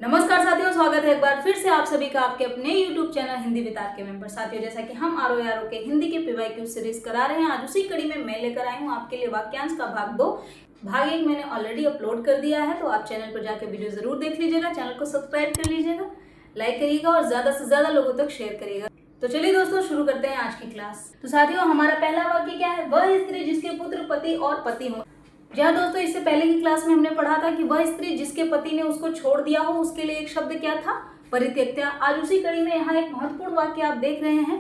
नमस्कार साथियों, स्वागत है एक बार फिर से आप सभी का आपके अपने YouTube channel Hindi with R K में। साथियों, जैसा कि हम आर के हिंदी के PYQ सीरीज करा रहे हैं, आज उसी कड़ी में मैं लेकर आई हूँ आपके लिए वाक्यांश का भाग 2। भाग 1 मैंने ऑलरेडी अपलोड कर दिया है, तो आप चैनल पर जाकर वीडियो जरूर देख लीजिएगा। चैनल को सब्सक्राइब कर लीजिएगा, लाइक करिएगा और ज्यादा से ज्यादा लोगों तक शेयर करिएगा। तो चलिए दोस्तों, शुरू करते हैं आज की क्लास। तो साथियों, हमारा पहला वाक्य क्या है? वह स्त्री जिसके पुत्र पति और पति हो। जहाँ दोस्तों, इससे पहले की क्लास में हमने पढ़ा था कि वह स्त्री जिसके पति ने उसको छोड़ दिया हो, उसके लिए एक शब्द क्या था? परित्यक्ता। आज उसी कड़ी में यहाँ एक महत्वपूर्ण वाक्य आप देख रहे हैं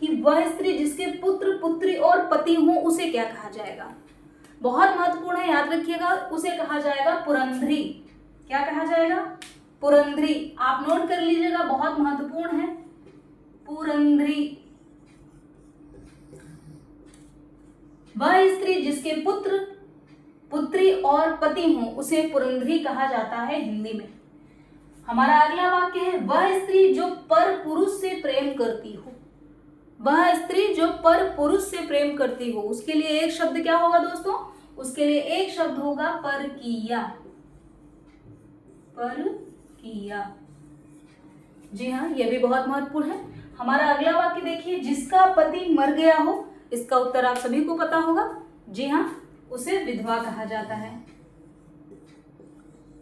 कि वह स्त्री जिसके पुत्र पुत्री और पति हो, उसे क्या कहा जाएगा? बहुत महत्वपूर्ण है, याद रखिएगा। उसे कहा जाएगा पुरंधरी। क्या कहा जाएगा? पुरंधरी। आप नोट कर लीजिएगा, बहुत महत्वपूर्ण है। पुरंधरी। वह स्त्री जिसके पुत्र पुत्री और पति हो, उसे पुरंधरी कहा जाता है हिंदी में। हमारा अगला वाक्य है, वह स्त्री जो पर पुरुष से प्रेम करती हो। वह स्त्री जो पर पुरुष से प्रेम करती हो, उसके लिए एक शब्द क्या होगा दोस्तों? उसके लिए एक शब्द होगा परकीया। परकीया। जी हाँ, यह भी बहुत महत्वपूर्ण है। हमारा अगला वाक्य देखिए, जिसका पति मर गया हो। इसका उत्तर आप सभी को पता होगा। जी हाँ, उसे विधवा कहा जाता है।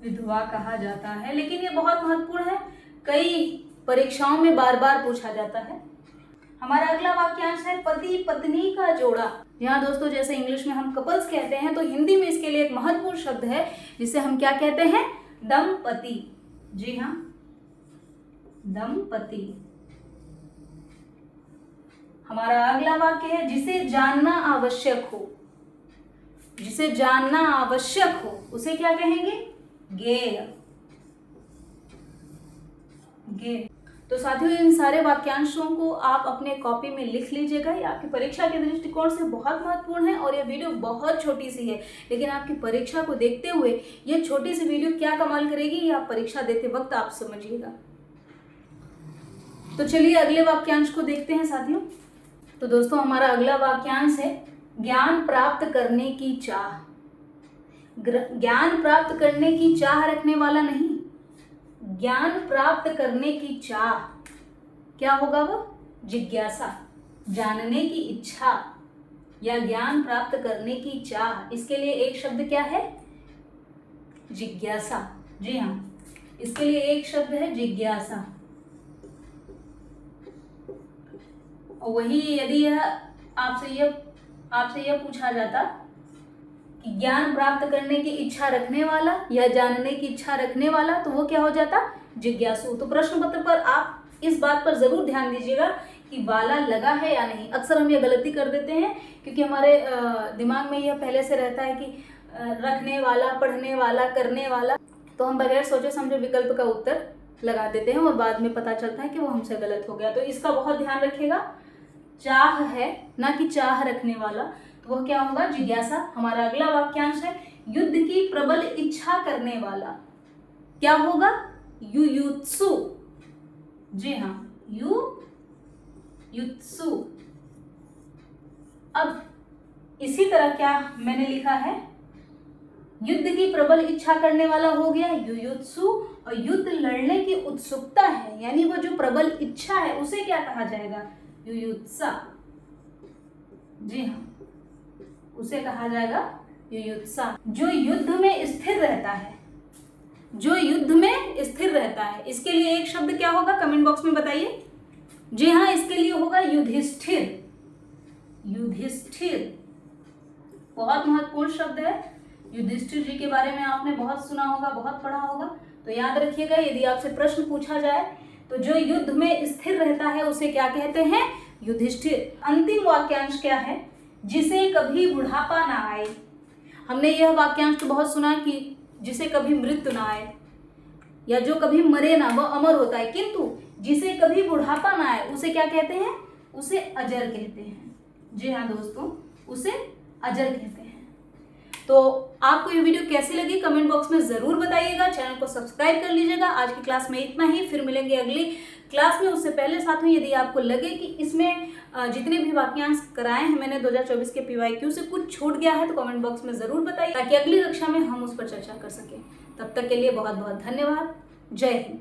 विधवा कहा जाता है, लेकिन ये बहुत महत्वपूर्ण है, कई परीक्षाओं में बार बार पूछा जाता है। हमारा अगला वाक्यांश है, पति पत्नी का जोड़ा। यहाँ दोस्तों, जैसे इंग्लिश में हम कपल्स कहते हैं, तो हिंदी में इसके लिए एक महत्वपूर्ण शब्द है, जिसे हम क्या कहते हैं? दंपति। जी हाँ, दंपति। हमारा अगला वाक्य है, जिसे जानना आवश्यक हो। जिसे जानना आवश्यक हो, उसे क्या कहेंगे? ज्ञेय। ज्ञेय। तो साथियों, इन सारे वाक्यांशों को आप अपने कॉपी में लिख लीजिएगा। ये आपकी परीक्षा के दृष्टिकोण से बहुत महत्वपूर्ण है और यह वीडियो बहुत छोटी सी है, लेकिन आपकी परीक्षा को देखते हुए ये छोटी सी वीडियो क्या कमाल करेगी, ये आप परीक्षा देते वक्त आप समझिएगा। तो चलिए अगले वाक्यांश को देखते हैं साथियों। तो दोस्तों, हमारा अगला वाक्यांश है, ज्ञान प्राप्त करने की चाह। ज्ञान प्राप्त करने की चाह रखने वाला नहीं, ज्ञान प्राप्त करने की चाह। क्या होगा वो? जिज्ञासा, जानने की इच्छा या ज्ञान प्राप्त करने की चाह। इसके लिए एक शब्द क्या है? जिज्ञासा। जी हाँ, इसके लिए एक शब्द है जिज्ञासा। और वही यदि यह आपसे यह पूछा जाता कि ज्ञान प्राप्त करने की इच्छा रखने वाला या जानने की इच्छा रखने वाला, तो वो क्या हो जाता? जिज्ञासु। तो प्रश्न पत्र पर आप इस बात पर जरूर ध्यान दीजिएगा कि वाला लगा है या नहीं। अक्सर हम ये गलती कर देते हैं, क्योंकि हमारे दिमाग में यह पहले से रहता है कि रखने वाला, पढ़ने वाला, करने वाला, तो हम बगैर सोचे समझे विकल्प का उत्तर लगा देते हैं और बाद में पता चलता है कि वो हमसे गलत हो गया। तो इसका बहुत ध्यान रखिएगा। चाह है, ना कि चाह रखने वाला, तो वह क्या होगा? जिज्ञासा। हमारा अगला वाक्यांश है, युद्ध की प्रबल इच्छा करने वाला। क्या होगा? युयुत्सु। जी हाँ, युयुत्सु। अब इसी तरह क्या मैंने लिखा है? युद्ध की प्रबल इच्छा करने वाला हो गया युयुत्सु, और युद्ध लड़ने की उत्सुकता है, यानी वो जो प्रबल इच्छा है, उसे क्या कहा जाएगा? युयुत्सा। जी हाँ, उसे कहा जाएगा युयुत्सा। जो युद्ध में स्थिर रहता है, जो युद्ध में स्थिर रहता है, इसके लिए एक शब्द क्या होगा? कमेंट बॉक्स में बताइए। जी हाँ, इसके लिए होगा युधिष्ठिर। युधिष्ठिर बहुत महत्वपूर्ण शब्द है। युधिष्ठिर जी के बारे में आपने बहुत सुना होगा, बहुत पढ़ा होगा, तो याद रखिएगा। यदि आपसे प्रश्न पूछा जाए तो जो युद्ध में स्थिर रहता है, उसे क्या कहते हैं? युधिष्ठिर। अंतिम वाक्यांश क्या है? जिसे कभी बुढ़ापा ना आए। हमने यह वाक्यांश तो बहुत सुना कि जिसे कभी मृत्यु ना आए, या जो कभी मरे ना, वह अमर होता है, किंतु जिसे कभी बुढ़ापा ना आए, उसे क्या कहते हैं? उसे अजर कहते हैं। जी हाँ दोस्तों, उसे अजर कहते हैं। तो आपको ये वीडियो कैसी लगी कमेंट बॉक्स में जरूर बताइएगा। चैनल को सब्सक्राइब कर लीजिएगा। आज की क्लास में इतना ही, फिर मिलेंगे अगली क्लास में। उससे पहले साथियों, यदि आपको लगे कि इसमें जितने भी वाक्यांश कराए हैं मैंने 2024 के PYQ से कुछ छूट गया है, तो कमेंट बॉक्स में जरूर बताइए, ताकि अगली कक्षा में हम उस पर चर्चा कर सकें। तब तक के लिए बहुत बहुत धन्यवाद। जय हिंद।